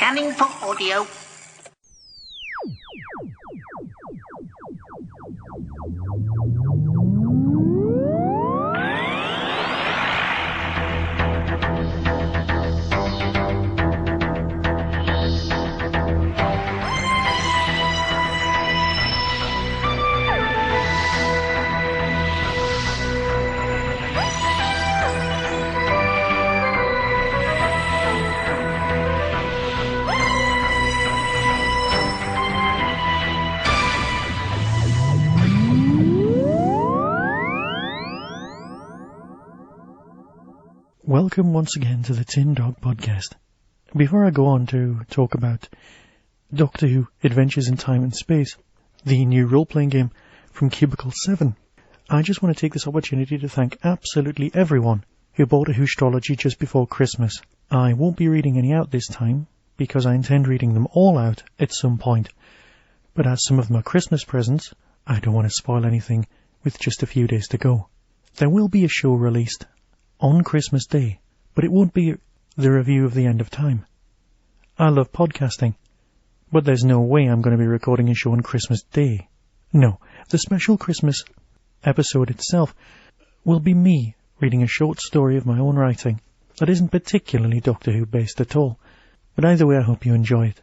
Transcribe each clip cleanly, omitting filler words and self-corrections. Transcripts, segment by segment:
Scanning for audio. Welcome once again to the Tin Dog Podcast. Before I go on to talk about Doctor Who Adventures in Time and Space, the new role-playing game from Cubicle 7, I just want to take this opportunity to thank absolutely everyone who bought a Whostrology just before Christmas. I won't be reading any out this time, because I intend reading them all out at some point. But as some of them are Christmas presents, I don't want to spoil anything with just a few days to go. There will be a show released on Christmas Day, but it won't be the review of the end of time. I love podcasting, but there's no way I'm going to be recording a show on Christmas Day. No, the special Christmas episode itself will be me reading a short story of my own writing that isn't particularly Doctor Who based at all. But either way, I hope you enjoy it.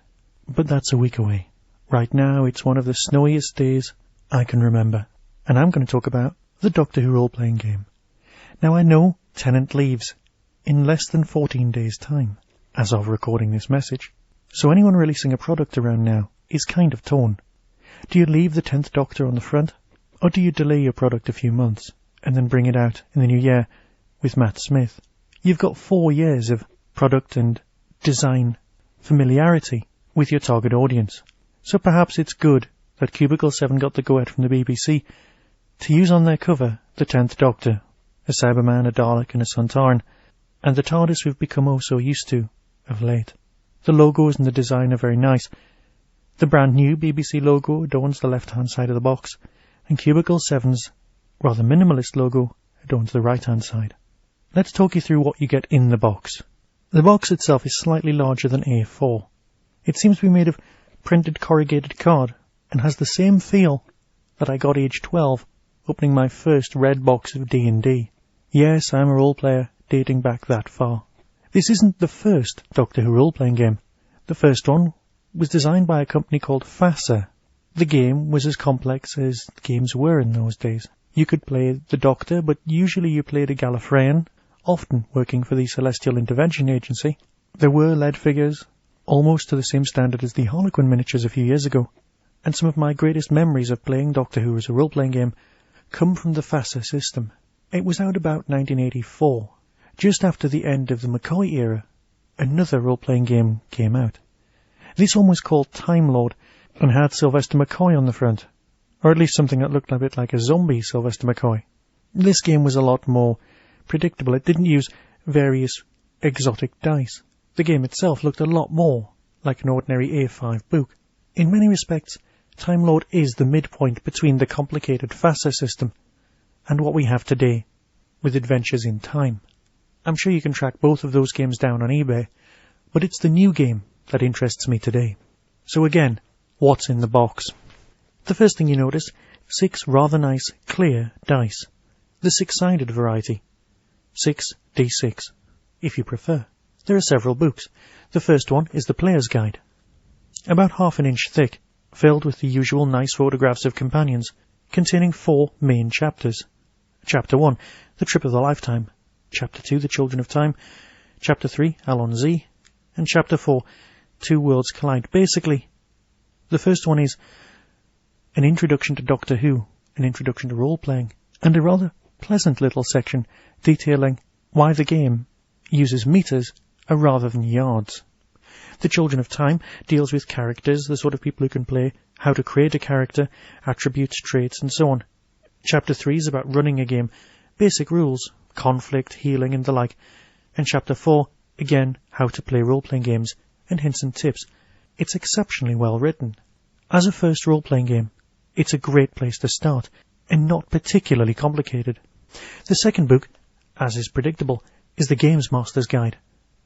But that's a week away. Right now, it's one of the snowiest days I can remember, and I'm going to talk about the Doctor Who role-playing game. Now, I know Tennant leaves in less than 14 days' time, as of recording this message, so anyone releasing a product around now is kind of torn. Do you leave the 10th Doctor on the front, or do you delay your product a few months and then bring it out in the new year with Matt Smith? You've got 4 years of product and design familiarity with your target audience, so perhaps it's good that Cubicle 7 got the go-ahead from the BBC to use on their cover the 10th Doctor, a Cyberman, a Dalek and a Sontaran, and the TARDIS we've become oh so used to of late. The logos and the design are very nice. The brand new BBC logo adorns the left-hand side of the box, and Cubicle 7's rather minimalist logo adorns the right-hand side. Let's talk you through what you get in the box. The box itself is slightly larger than A4. It seems to be made of printed corrugated card, and has the same feel that I got age 12, opening my first red box of D&D. Yes, I'm a role-player dating back that far. This isn't the first Doctor Who role-playing game. The first one was designed by a company called FASA. The game was as complex as games were in those days. You could play the Doctor, but usually you played a Gallifreyan, often working for the Celestial Intervention Agency. There were lead figures, almost to the same standard as the Harlequin miniatures a few years ago. And some of my greatest memories of playing Doctor Who as a role-playing game come from the FASA system. It was out about 1984. Just after the end of the McCoy era, another role-playing game came out. This one was called Time Lord and had Sylvester McCoy on the front, or at least something that looked a bit like a zombie Sylvester McCoy. This game was a lot more predictable. It didn't use various exotic dice. The game itself looked a lot more like an ordinary A5 book. In many respects, Time Lord is the midpoint between the complicated FASA system and what we have today with Adventures in Time. I'm sure you can track both of those games down on eBay, but it's the new game that interests me today. So again, what's in the box? The first thing you notice, 6 rather nice, clear dice. The 6-sided variety. 6d6, if you prefer. There are several books. The first one is the Player's Guide, about half an inch thick, filled with the usual nice photographs of companions, containing 4 main chapters. Chapter 1, The Trip of the Lifetime. Chapter 2, The Children of Time. Chapter 3, Alon-Z. And Chapter 4, Two Worlds Collide. Basically, the first one is an introduction to Doctor Who, an introduction to role-playing, and a rather pleasant little section detailing why the game uses meters rather than yards. The Children of Time deals with characters, the sort of people who can play, how to create a character, attributes, traits, and so on. Chapter 3 is about running a game, basic rules, conflict, healing, and the like. And Chapter 4, again, how to play role-playing games, and hints and tips. It's exceptionally well written. As a first role-playing game, it's a great place to start, and not particularly complicated. The second book, as is predictable, is the Games Master's Guide.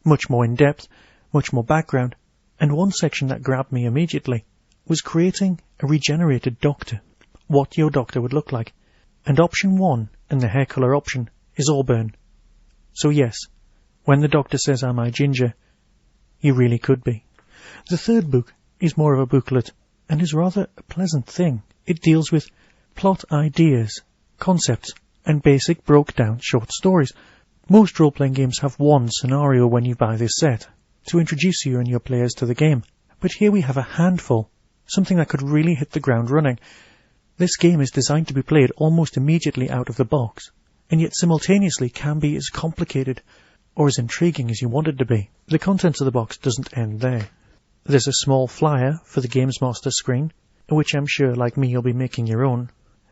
Much more in-depth, much more background, And one section that grabbed me immediately was creating a regenerated Doctor, what your Doctor would look like. And option 1 in the hair colour option is auburn. So yes, when the Doctor says, "Am I ginger?" you really could be. The third book is more of a booklet and is rather a pleasant thing. It deals with plot ideas, concepts, and basic broke-down short stories. Most role-playing games have one scenario when you buy this set, to introduce you and your players to the game. But here we have a handful, something that could really hit the ground running. This game is designed to be played almost immediately out of the box, and yet simultaneously can be as complicated or as intriguing as you want it to be. The contents of the box doesn't end there. There's a small flyer for the Games Master screen, which I'm sure, like me, you'll be making your own,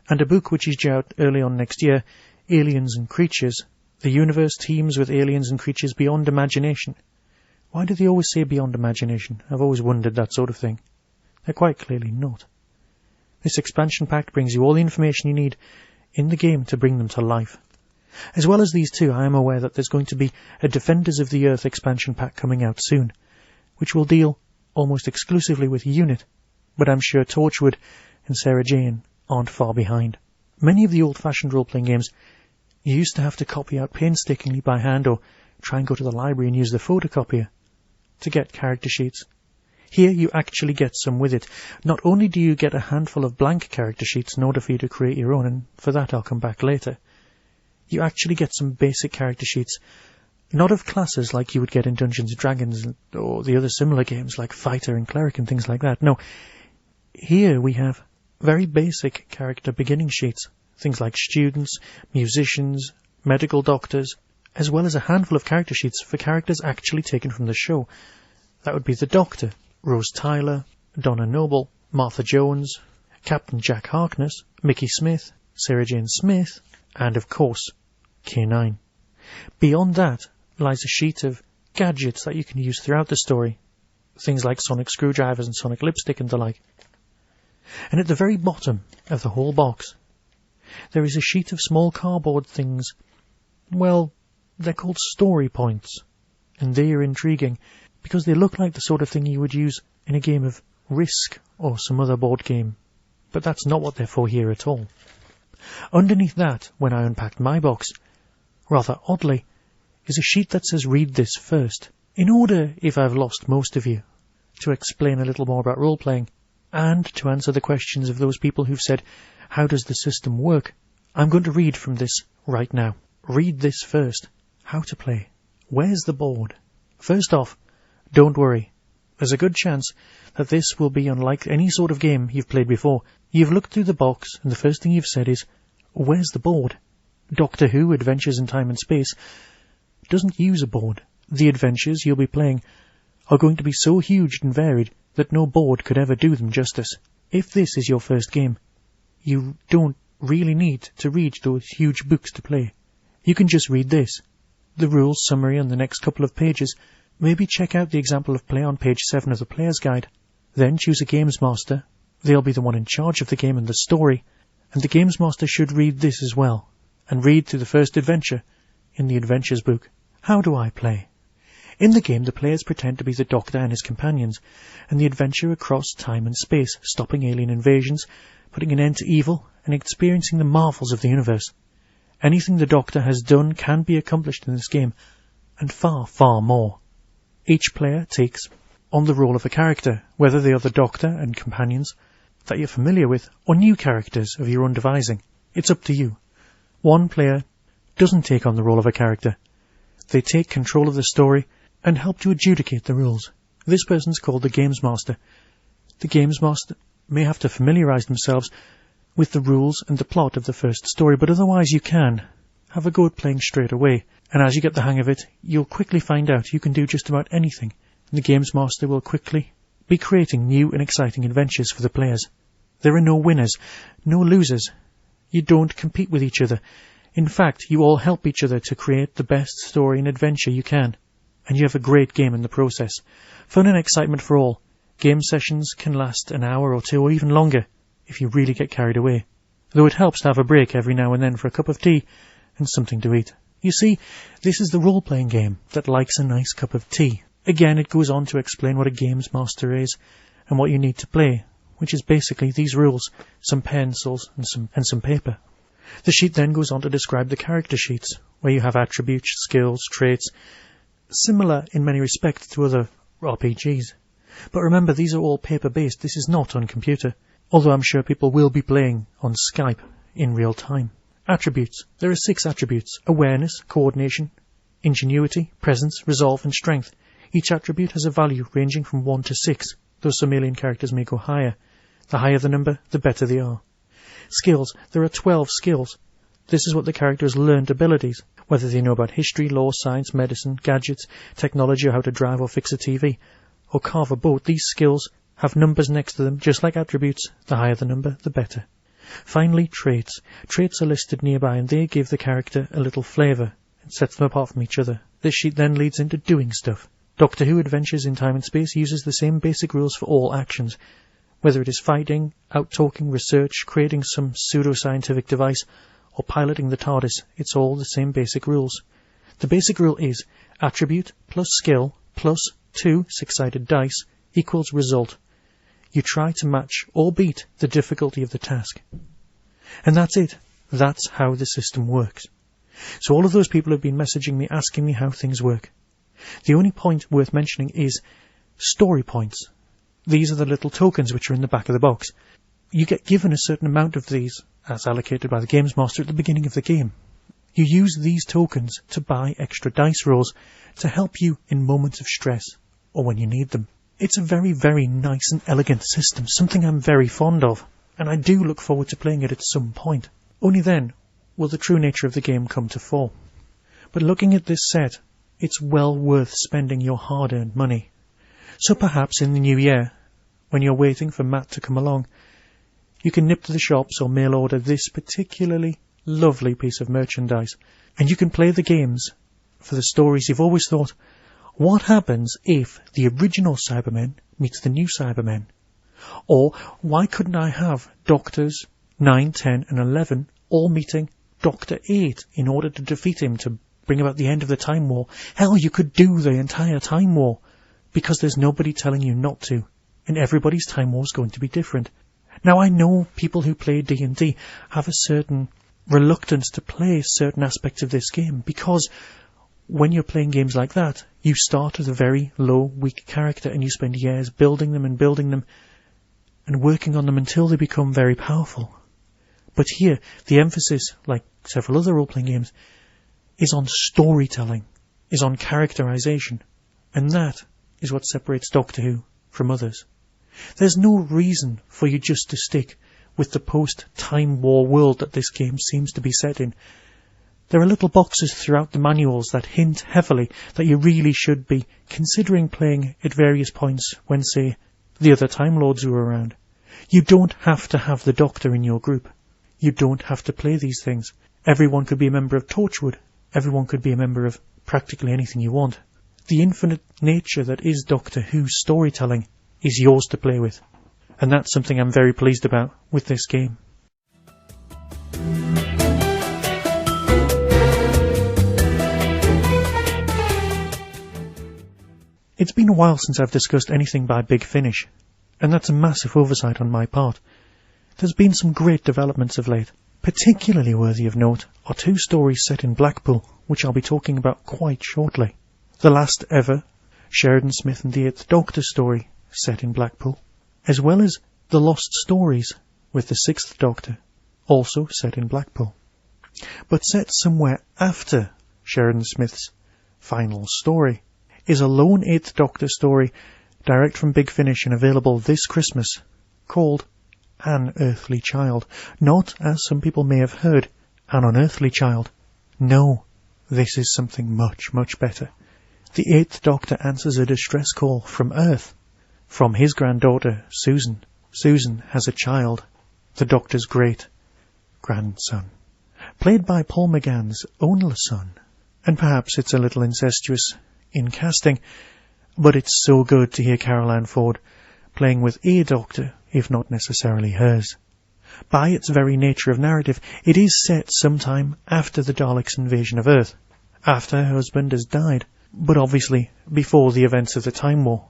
and a book which is due out early on next year, Aliens and Creatures. The universe teems with aliens and creatures beyond imagination. Why do they always say beyond imagination? I've always wondered that sort of thing. They're quite clearly not. This expansion pack brings you all the information you need in the game to bring them to life. As well as these two, I am aware that there's going to be a Defenders of the Earth expansion pack coming out soon, which will deal almost exclusively with UNIT, but I'm sure Torchwood and Sarah Jane aren't far behind. Many of the old-fashioned role-playing games you used to have to copy out painstakingly by hand or try and go to the library and use the photocopier to get character sheets. Here you actually get some with it. Not only do you get a handful of blank character sheets in order for you to create your own, and for that I'll come back later, you actually get some basic character sheets, not of classes like you would get in Dungeons & Dragons or the other similar games like Fighter and Cleric and things like that. No, here we have very basic character beginning sheets, things like students, musicians, medical doctors, as well as a handful of character sheets for characters actually taken from the show. That would be the Doctor, Rose Tyler, Donna Noble, Martha Jones, Captain Jack Harkness, Mickey Smith, Sarah Jane Smith, and of course, K9. Beyond that lies a sheet of gadgets that you can use throughout the story, things like sonic screwdrivers and sonic lipstick and the like. And at the very bottom of the whole box, there is a sheet of small cardboard things. Well, they're called story points, and they are intriguing because they look like the sort of thing you would use in a game of Risk or some other board game. But that's not what they're for here at all. Underneath that, when I unpacked my box, rather oddly, is a sheet that says read this first, in order, if I've lost most of you, to explain a little more about role-playing, and to answer the questions of those people who've said, how does the system work? I'm going to read from this right now. Read this first. How to play. Where's the board? First off, don't worry. There's a good chance that this will be unlike any sort of game you've played before. You've looked through the box, and the first thing you've said is, where's the board? Doctor Who, Adventures in Time and Space, doesn't use a board. The adventures you'll be playing are going to be so huge and varied that no board could ever do them justice. If this is your first game, you don't really need to read those huge books to play. You can just read this, the rules summary on the next couple of pages. Maybe check out the example of play on page 7 of the Player's Guide. Then choose a Games Master. They'll be the one in charge of the game and the story, and the Games Master should read this as well, and read through the first adventure in the Adventures book. How do I play? In the game, the players pretend to be the Doctor and his companions, and the adventure across time and space, stopping alien invasions, putting an end to evil, and experiencing the marvels of the universe. Anything the Doctor has done can be accomplished in this game, and far, far more. Each player takes on the role of a character, whether they are the Doctor and companions that you're familiar with, or new characters of your own devising. It's up to you. One player doesn't take on the role of a character. They take control of the story and help to adjudicate the rules. This person's called the Games Master. The Games Master may have to familiarise themselves with the rules and the plot of the first story, but otherwise you can have a go at playing straight away, and as you get the hang of it, you'll quickly find out you can do just about anything, and the Games Master will quickly be creating new and exciting adventures for the players. There are no winners, no losers. You don't compete with each other. In fact, you all help each other to create the best story and adventure you can, and you have a great game in the process. Fun and excitement for all. Game sessions can last an hour or two or even longer if you really get carried away, though it helps to have a break every now and then for a cup of tea and something to eat. You see, this is the role-playing game that likes a nice cup of tea. Again, it goes on to explain what a games master is and what you need to play, which is basically these rules, some pencils and some paper. The sheet then goes on to describe the character sheets, where you have attributes, skills, traits, similar in many respects to other RPGs. But remember, these are all paper-based. This is not on computer, although I'm sure people will be playing on Skype in real time. Attributes. There are 6 attributes: awareness, coordination, ingenuity, presence, resolve, and strength. Each attribute has a value ranging from 1 to 6, though some alien characters may go higher. The higher the number, the better they are. Skills. There are 12 skills. This is what the character's learned abilities, whether they know about history, law, science, medicine, gadgets, technology, or how to drive or fix a TV, or carve a boat. These skills have numbers next to them, just like attributes. The higher the number, the better. Finally, traits. Traits are listed nearby, and they give the character a little flavour and sets them apart from each other. This sheet then leads into doing stuff. Doctor Who Adventures in Time and Space uses the same basic rules for all actions, whether it is fighting, out-talking, research, creating some pseudo-scientific device, or piloting the TARDIS. It's all the same basic rules. The basic rule is attribute plus skill plus 2 6-sided dice equals result. You try to match or beat the difficulty of the task. And that's it. That's how the system works. So all of those people have been messaging me, asking me how things work. The only point worth mentioning is story points. These are the little tokens which are in the back of the box. You get given a certain amount of these, as allocated by the Games Master at the beginning of the game. You use these tokens to buy extra dice rolls to help you in moments of stress or when you need them. It's a very, very nice and elegant system, something I'm very fond of, and I do look forward to playing it at some point. Only then will the true nature of the game come to fore. But looking at this set, it's well worth spending your hard-earned money. So perhaps in the new year, when you're waiting for Matt to come along, you can nip to the shops or mail order this particularly lovely piece of merchandise, and you can play the games for the stories you've always thought, what happens if the original Cybermen meets the new Cybermen? Or why couldn't I have Doctors 9, 10 and 11 all meeting Doctor 8 in order to defeat him to bring about the end of the Time War? Hell, you could do the entire Time War, because there's nobody telling you not to, and everybody's Time War is going to be different. Now, I know people who play D&D have a certain reluctance to play certain aspects of this game, because when you're playing games like that, you start as a very low, weak character, and you spend years building them and working on them until they become very powerful. But here, the emphasis, like several other role-playing games, is on storytelling, is on characterization, and that is what separates Doctor Who from others. There's no reason for you just to stick with the post-Time War world that this game seems to be set in. There are little boxes throughout the manuals that hint heavily that you really should be considering playing at various points when, say, the other Time Lords are around. You don't have to have the Doctor in your group. You don't have to play these things. Everyone could be a member of Torchwood. Everyone could be a member of practically anything you want. The infinite nature that is Doctor Who's storytelling is yours to play with. And that's something I'm very pleased about with this game. It's been a while since I've discussed anything by Big Finish, and that's a massive oversight on my part. There's been some great developments of late. Particularly worthy of note are 2 stories set in Blackpool, which I'll be talking about quite shortly. The last ever Sheridan Smith and the Eighth Doctor story set in Blackpool, as well as The Lost Stories with the Sixth Doctor, also set in Blackpool. But set somewhere after Sheridan Smith's final story is a lone Eighth Doctor story direct from Big Finish and available this Christmas, called An Earthly Child. Not, as some people may have heard, An Unearthly Child. No, this is something much, much better. The Eighth Doctor answers a distress call from Earth, from his granddaughter, Susan. Susan has a child, the Doctor's great-grandson, played by Paul McGann's own son. And perhaps it's a little incestuous in casting, but it's so good to hear Carole Ann Ford playing with a Doctor, if not necessarily hers. By its very nature of narrative, it is set sometime after the Daleks' invasion of Earth, after her husband has died, but obviously before the events of the Time War.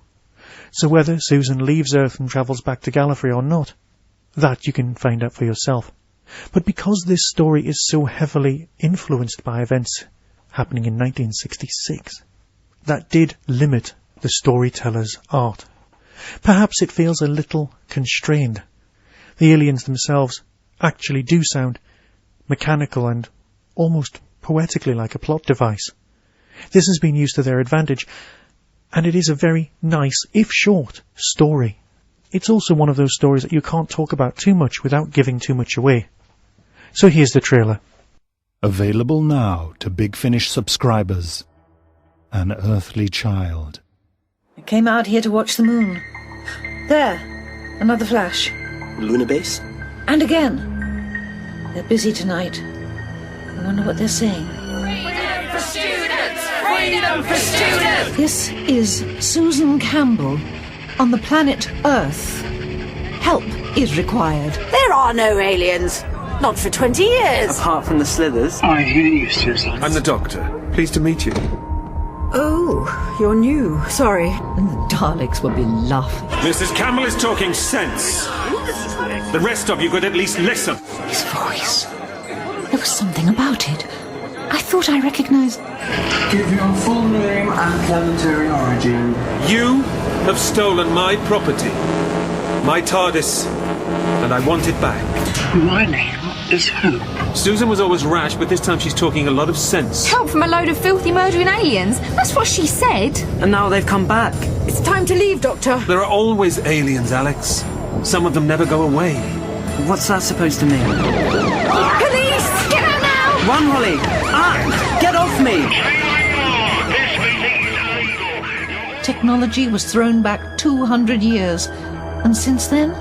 So whether Susan leaves Earth and travels back to Gallifrey or not, that you can find out for yourself. But because this story is so heavily influenced by events happening in 1966, that did limit the storyteller's art. Perhaps it feels a little constrained. The aliens themselves actually do sound mechanical and almost poetically like a plot device. This has been used to their advantage, and it is a very nice, if short, story. It's also one of those stories that you can't talk about too much without giving too much away. So here's the trailer. Available now to Big Finish subscribers. An Earthly Child. I came out here to watch the moon. There, another flash. Lunar base? And again. They're busy tonight. I wonder what they're saying. Freedom for students! Freedom for students! This is Susan Campbell on the planet Earth. Help is required. There are no aliens. Not for 20 years. Apart from the slithers. I hear you, Susan. I'm the Doctor. Pleased to meet you. Oh, you're new. Sorry. And the Daleks will be laughing. Mrs. Campbell is talking sense. The rest of you could at least listen. His voice. There was something about it. I thought I recognized... Give your full name and planetary origin. You have stolen my property, my TARDIS, and I want it back. My name is who? Susan was always rash, but this time she's talking a lot of sense. Help from a load of filthy murdering aliens. That's what she said. And now they've come back. It's time to leave, Doctor. There are always aliens, Alex. Some of them never go away. What's that supposed to mean? Police! Get out now! Run, Holly! Ah! Get off me! Technology was thrown back 200 years. And since then,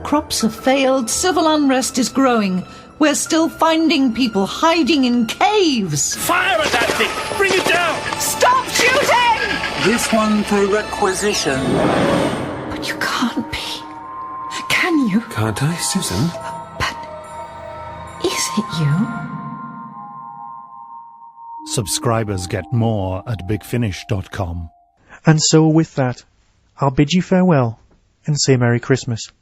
crops have failed, civil unrest is growing. We're still finding people hiding in caves. Fire at that thing! Bring it down! Stop shooting! This one for requisition. But you can't be. Can you? Can't I, Susan? But is it you? Subscribers get more at bigfinish.com. And so with that, I'll bid you farewell and say Merry Christmas.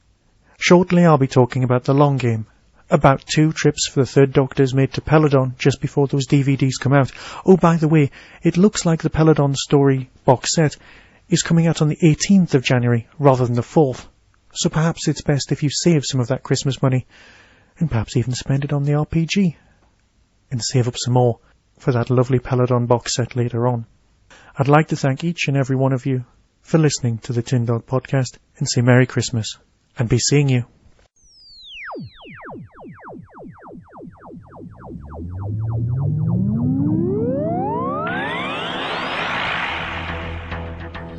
Shortly I'll be talking about The Long Game, about 2 trips for the Third Doctor's made to Peladon just before those DVDs come out. Oh, by the way, it looks like the Peladon story box set is coming out on the 18th of January rather than the 4th, so perhaps it's best if you save some of that Christmas money and perhaps even spend it on the RPG and save up some more for that lovely Peladon box set later on. I'd like to thank each and every one of you for listening to the Tin Dog Podcast and say Merry Christmas and be seeing you.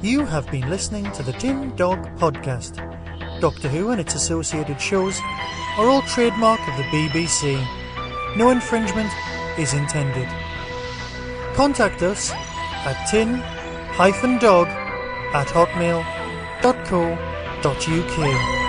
You have been listening to the Tin Dog Podcast. Doctor Who and its associated shows are all trademark of the BBC. No infringement is intended. Contact us at tin-dog@hotmail.co.uk.